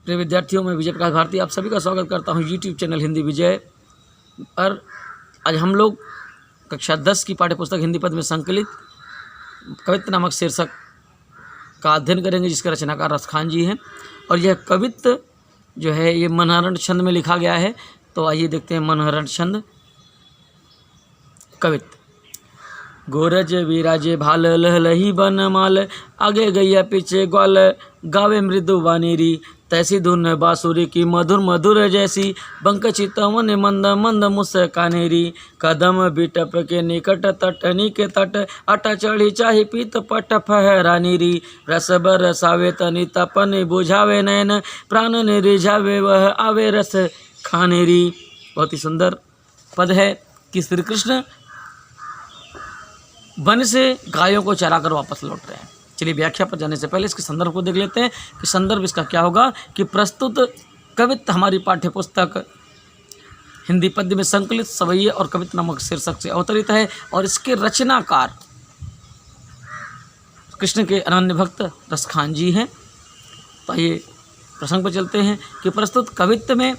प्रिय विद्यार्थियों, मैं विजय प्रकाश भारती आप सभी का स्वागत करता हूं यूट्यूब चैनल हिंदी विजय पर। आज हम लोग कक्षा 10 की पाठ्यपुस्तक हिंदी पद्य में संकलित कवित्त नामक शीर्षक का अध्ययन करेंगे, जिसके रचनाकार रसखान जी हैं। और यह कवित्त जो है ये मनहरण छंद में लिखा गया है। तो आइए देखते हैं मनहरण छंद कवित्त। गोरज विराजे भाल लहलही बनमाल, आगे गैया पीछे ग्वाल, गावे मृदु वानीरी, तैसी धुन बांसुरी की मधुर मधुर जैसी, बंक चितवन मंद मंद मुस्कानेरी, कदम बिटप के निकट तटनी के तट, अटा चढ़ी चाही पीत पट फहरानीरी, रस बरसावे तनि तपन बुझावे नैन, प्राण ने रिझावे वह आवे रस खानेरी। बहुत ही सुंदर पद है कि श्री कृष्ण वन से गायों को चराकर वापस लौट रहे हैं। चलिए व्याख्या पर जाने से पहले इसके संदर्भ को देख लेते हैं कि संदर्भ इसका क्या होगा। कि प्रस्तुत कवित्त हमारी पाठ्यपुस्तक हिंदी पद्य में संकलित सवैये और कवित्त नामक शीर्षक से अवतरित है और इसके रचनाकार कृष्ण के अनन्य भक्त रसखान जी हैं। तो आइए प्रसंग पर चलते हैं कि प्रस्तुत कवित्त में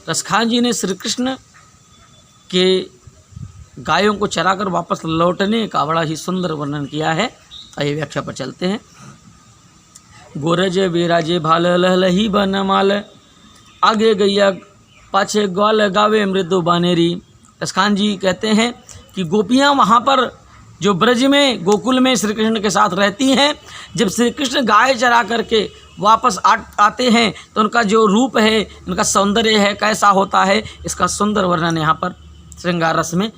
रसखान जी ने श्री कृष्ण के गायों को चराकर वापस लौटने का बड़ा ही सुंदर वर्णन किया है। आइए व्याख्या पर चलते हैं। गोरज विराजे भाल लहलही बनमाल, आगे गैया पाछे ग्वाल, गावे मृदु बानेरी। रसखान जी कहते हैं कि गोपियाँ वहाँ पर जो ब्रज में गोकुल में श्री कृष्ण के साथ रहती हैं, जब श्री कृष्ण गाय चरा करके वापस आते हैं तो उनका जो रूप है, उनका सौंदर्य है, कैसा होता है, इसका सुंदर वर्णन यहाँ पर श्रृंगार रस में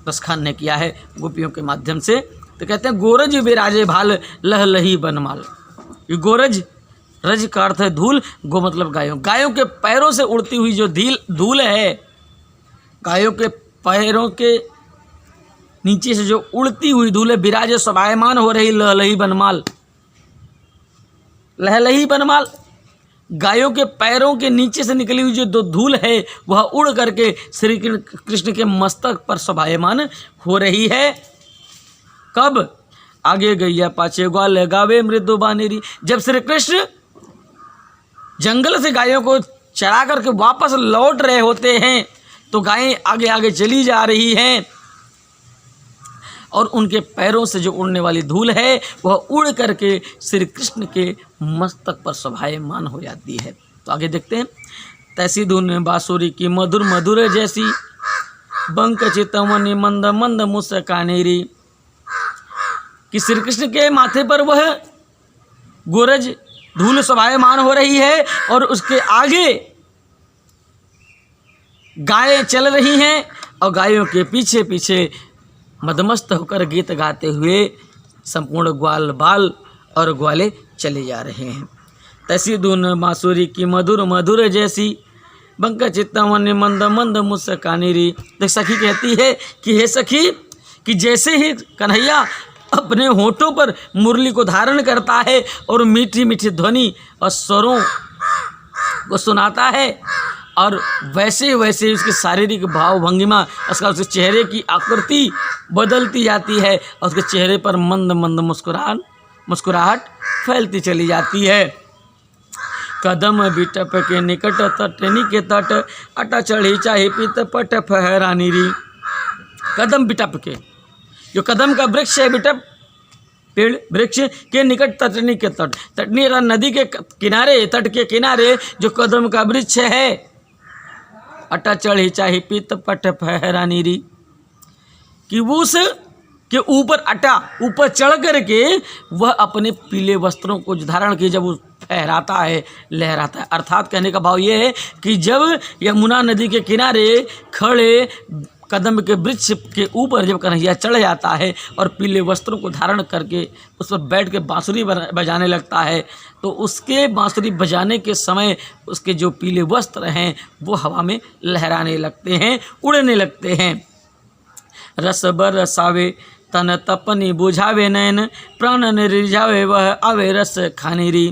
रसखान ने किया है गोपियों के माध्यम से। तो कहते हैं गोरज विराजे भाल लहलही बनमाल। ये गोरज, रज का अर्थ है धूल, गो मतलब गायों, गायों के पैरों से उड़ती हुई जो धूल है, गायों के पैरों के नीचे से जो उड़ती हुई धूल है, विराजे शोभायमान हो रही लहलही बनमाल। लहलही बनमाल, गायों के पैरों के नीचे से निकली हुई जो धूल है वह उड़ करके श्री कृष्ण के मस्तक पर शोभायमान हो रही है। कब? आगे गैया पाछे ग्वाल, गावे मृदु बानेरी। जब श्री कृष्ण जंगल से गायों को चरा करके वापस लौट रहे होते हैं तो गायें आगे आगे चली जा रही हैं और उनके पैरों से जो उड़ने वाली धूल है वह उड़ करके श्री कृष्ण के मस्तक पर शोभायमान हो जाती है। तो आगे देखते हैं। तैसी धुन बांसुरी की मधुर मधुर जैसी, बंक चितवन मंद मंद मुस्कानेरी। कि श्री कृष्ण के माथे पर वह गोरज धूल शोभायमान हो रही है और उसके आगे गायें चल रही हैं और गायों के पीछे पीछे मदमस्त होकर गीत गाते हुए संपूर्ण ग्वाल बाल और ग्वाले चले जा रहे हैं। तैसी धुन बांसुरी की मधुर मधुर जैसी, बंक चितवन मंद मंद मुस्कानेरी। तो सखी कहती है कि हे सखी, कि जैसे ही कन्हैया अपने होठों पर मुरली को धारण करता है और मीठी मीठी ध्वनि और स्वरों को सुनाता है, और वैसे वैसे उसके शारीरिक भाव भंगिमा, उसके चेहरे की आकृति बदलती जाती है और उसके चेहरे पर मंद मंद मुस्कुराहट फैलती चली जाती है। कदम बिटप के निकट तटनी के तट, अटा चढ़ी चाहे पीत पट फहरानीरी। कदम बिटप के, जो कदम का वृक्ष है, बिटप पेड़ वृक्ष के निकट तटनी के तट, तटनी नदी के किनारे, तट के किनारे जो कदम का वृक्ष है, अटा चढ़ी चाहे पीत पट फहरानीरी। कि वो उस के ऊपर अटा ऊपर चढ़ करके वह अपने पीले वस्त्रों को धारण किए जब वो फहराता है, लहराता है। अर्थात कहने का भाव ये है कि जब यमुना नदी के किनारे खड़े कदम के वृक्ष के ऊपर जब कन्हैया चढ़ जाता है और पीले वस्त्रों को धारण करके उस पर बैठ के बांसुरी बजाने लगता है, तो उसके बांसुरी बजाने के समय उसके जो पीले वस्त्र हैं वो हवा में लहराने लगते हैं, उड़ने लगते हैं। रस बरसावे तन तपनी बुझावे नैन, प्राण ने रिझावे वह आवे रस खानेरी।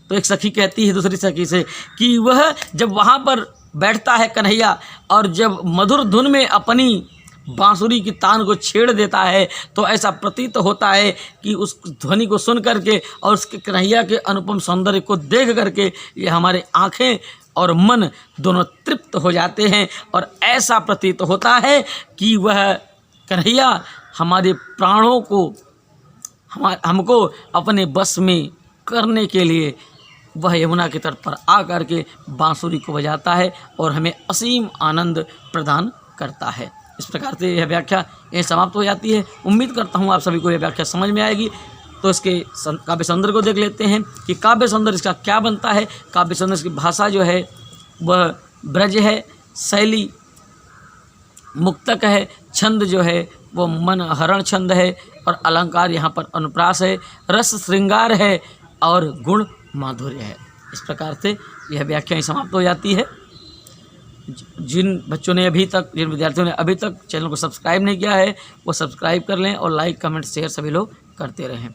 तो एक सखी कहती है दूसरी सखी से कि वह जब वहाँ पर बैठता है कन्हैया और जब मधुर धुन में अपनी बांसुरी की तान को छेड़ देता है तो ऐसा प्रतीत होता है कि उस ध्वनि को सुन करके और उसके कन्हैया के अनुपम सौंदर्य को देख करके ये हमारे आँखें और मन दोनों तृप्त हो जाते हैं और ऐसा प्रतीत होता है कि वह कन्हैया हमारे प्राणों को हमको अपने बस में करने के लिए वह यमुना के तट पर आ कर के बांसुरी को बजाता है और हमें असीम आनंद प्रदान करता है। इस प्रकार से यह व्याख्या यहीं समाप्त हो जाती है। उम्मीद करता हूँ आप सभी को यह व्याख्या समझ में आएगी। तो इसके काव्य सौंदर्य को देख लेते हैं कि काव्य सौंदर्य इसका क्या बनता है। काव्य सौंदर्य की भाषा जो है वह ब्रज है, शैली मुक्तक है, छंद जो है वो मन हरण छंद है और अलंकार यहाँ पर अनुप्रास है, रस श्रृंगार है और गुण माधुर्य है। इस प्रकार से यह व्याख्या समाप्त हो जाती है। जिन विद्यार्थियों ने अभी तक चैनल को सब्सक्राइब नहीं किया है वो सब्सक्राइब कर लें और लाइक कमेंट शेयर सभी लोग करते रहें।